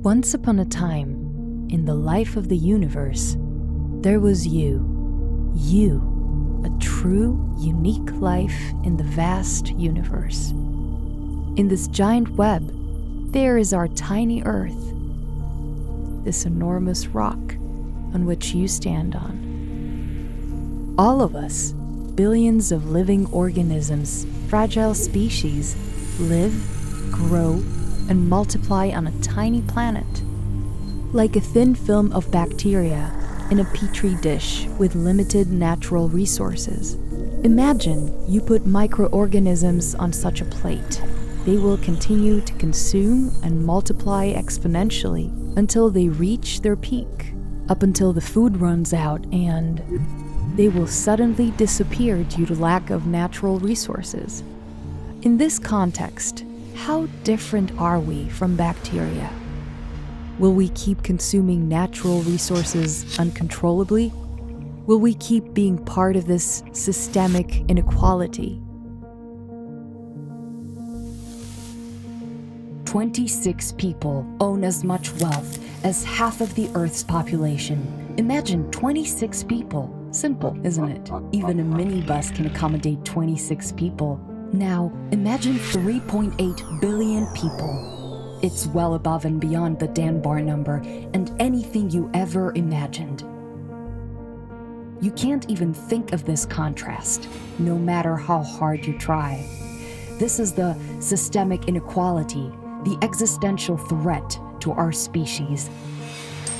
Once upon a time, in the life of the universe, there was you, a true, unique life in the vast universe. In this giant web, there is our tiny Earth, this enormous rock on which you stand on. All of us, billions of living organisms, fragile species, live, grow, and multiply on a tiny planet, like a thin film of bacteria in a petri dish with limited natural resources. Imagine you put microorganisms on such a plate. They will continue to consume and multiply exponentially until they reach their peak, up until the food runs out and they will suddenly disappear due to lack of natural resources. In this context, how different are we from bacteria? Will we keep consuming natural resources uncontrollably? Will we keep being part of this systemic inequality? 26 people own as much wealth as half of the Earth's population. Imagine 26 people. Simple, isn't it? Even a minibus can accommodate 26 people. Now, imagine 3.8 billion people. It's well above and beyond the Dunbar number and anything you ever imagined. You can't even think of this contrast, no matter how hard you try. This is the systemic inequality, the existential threat to our species.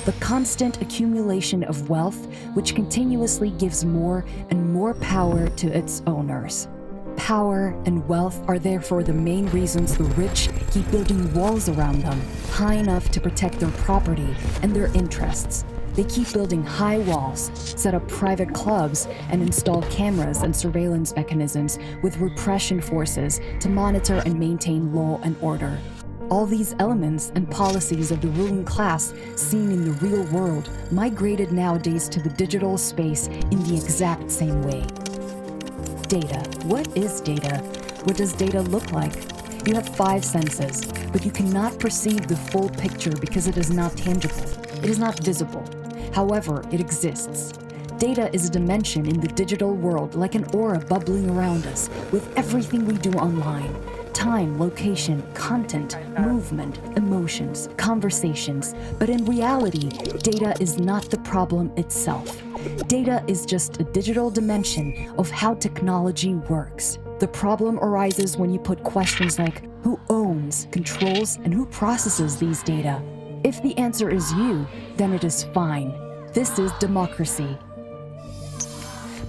The constant accumulation of wealth which continuously gives more and more power to its owners. Power and wealth are therefore the main reasons the rich keep building walls around them, high enough to protect their property and their interests. They keep building high walls, set up private clubs, and install cameras and surveillance mechanisms with repression forces to monitor and maintain law and order. All these elements and policies of the ruling class seen in the real world migrated nowadays to the digital space in the exact same way. Data. What is data? What does data look like? You have 5 senses, but you cannot perceive the full picture because it is not tangible. It is not visible. However, it exists. Data is a dimension in the digital world, like an aura bubbling around us, with everything we do online. Time, location, content, movement, emotions, conversations. But in reality, data is not the problem itself. Data is just a digital dimension of how technology works. The problem arises when you put questions like, who owns, controls, and who processes these data? If the answer is you, then it is fine. This is democracy.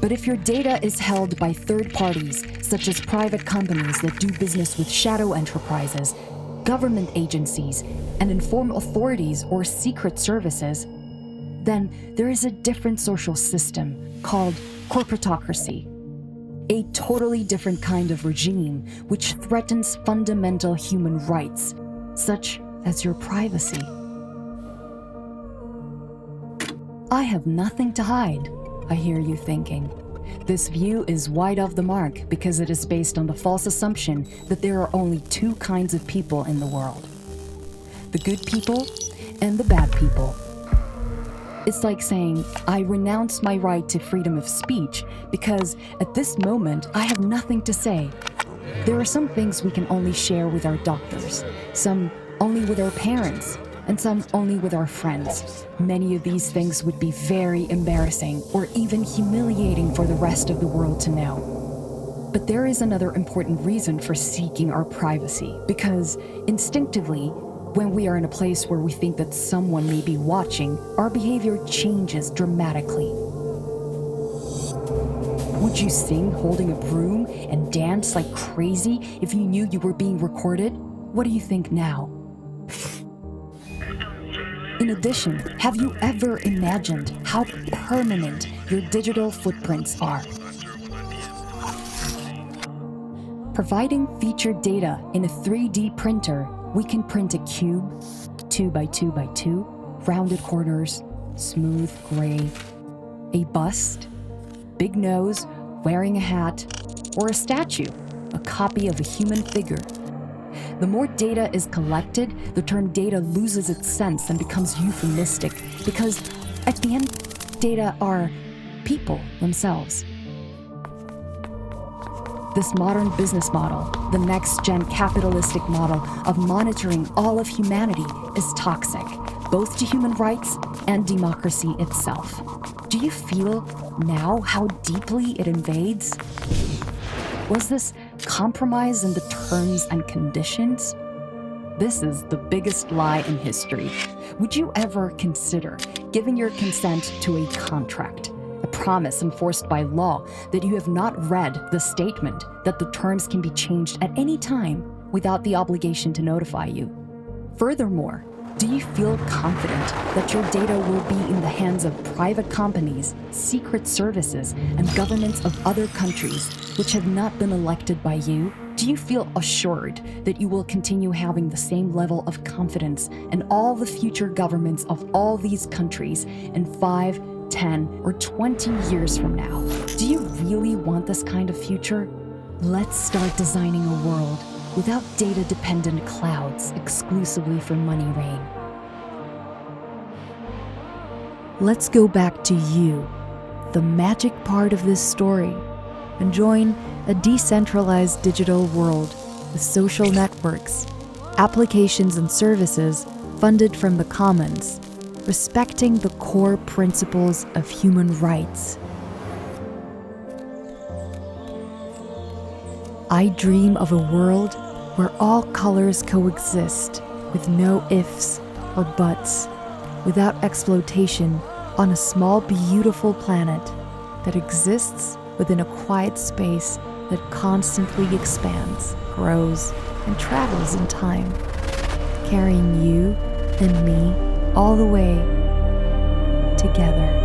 But if your data is held by third parties, such as private companies that do business with shadow enterprises, government agencies, and informal authorities or secret services, then there is a different social system called corporatocracy. A totally different kind of regime which threatens fundamental human rights, such as your privacy. I have nothing to hide, I hear you thinking. This view is wide off the mark because it is based on the false assumption that there are only 2 kinds of people in the world: the good people and the bad people. It's like saying, I renounce my right to freedom of speech because at this moment I have nothing to say. There are some things we can only share with our doctors, some only with our parents, and some only with our friends. Many of these things would be very embarrassing or even humiliating for the rest of the world to know. But there is another important reason for seeking our privacy, because instinctively, when we are in a place where we think that someone may be watching, our behavior changes dramatically. Would you sing holding a broom and dance like crazy if you knew you were being recorded? What do you think now? In addition, have you ever imagined how permanent your digital footprints are? Providing featured data in a 3D printer, we can print a cube, 2 by 2 by 2, rounded corners, smooth gray, a bust, big nose, wearing a hat, or a statue. a copy of a human figure. The more data is collected, the term data loses its sense and becomes euphemistic, because at the end, data are people themselves. This modern business model, the next-gen capitalistic model of monitoring all of humanity, is toxic, both to human rights and democracy itself. Do you feel now how deeply it invades? Was this compromise in the terms and conditions? This is the biggest lie in history. Would you ever consider giving your consent to a contract? A promise enforced by law that you have not read the statement that the terms can be changed at any time without the obligation to notify you. Furthermore, do you feel confident that your data will be in the hands of private companies, secret services, and governments of other countries which have not been elected by you? Do you feel assured that you will continue having the same level of confidence in all the future governments of all these countries in 5, 10, or 20 years from now? Do you really want this kind of future? Let's start designing a world without data-dependent clouds exclusively for money reign. Let's go back to you, the magic part of this story, and join a decentralized digital world with social networks, applications and services funded from the commons, respecting the core principles of human rights. I dream of a world where all colors coexist with no ifs or buts, without exploitation, on a small, beautiful planet that exists within a quiet space that constantly expands, grows, and travels in time, carrying you and me all the way together.